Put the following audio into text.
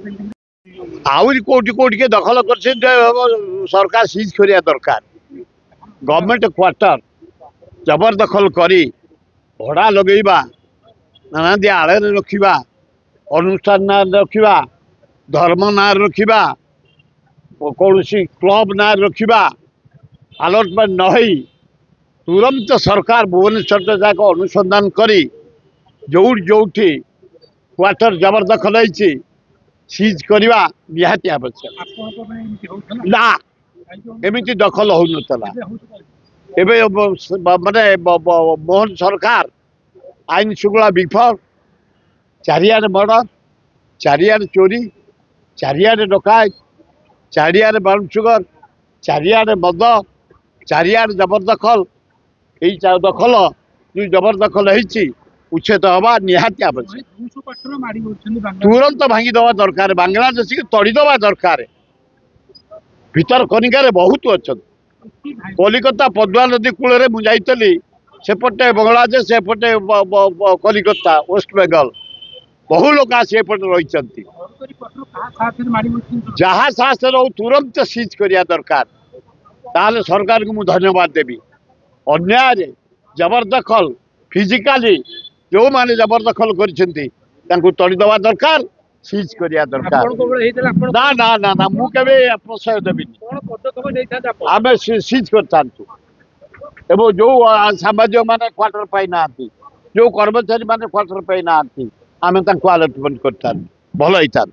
आहरी कोटी कोटी के दखल कर सरकार सीज करिया दरकार गवर्नमेंट क्वार्टर जबरदखल करी भड़ा लगेबा नानादी आड़े रखा अनुष्ठान ना रखा धर्म ना रखा कौन क्लब ना रखा अलर्टमेंट नई तुरंत सरकार भुवनेश्वर जाक अनुसंधान करी जोठी क्वार्टर जबरदखल होती सीज करवा निहाती आवश्यक ना एमती दखल हो माने मोहन सरकार आईन श्रृंखला विफल चारियाडे मर्डर चारियाडे चोरी चारियाडे डकायत चारियाडे ब्राउन सुगर चारियाडे मद चारियाडे जबरदखल यही दखल जो जबरदखल होती उच्छेद हवा निहाती आवश्यक तुरंत भांगीदवा दरकार बांग्लादेश के तड़ीदवा दरकार भीतर कनिकार बहुत अच्छा कलिकता पदुआ नदी कूल मुझे सेपटे बांग्लादेश सेपटे कलिकता वेस्ट बेंगल बहु लोग आसपटे रही जहाँ साहस रो तुरंत सीज करिया दरकार ताले सरकार को मुझे धन्यवाद देवी अन्याय जबरदखल फिजिकाली जो माने जबरदखल कर तड़ीदवा दरकार सीज करिया दरकार ना ना ना ना मुझे प्रशय देवी आम सीज कर जो साम्बादिक मैंने क्वार्टर पाई ना जो कर्मचारी मैंने क्वार्टर पाई ना आम अलर्टमेंट कर भल होता।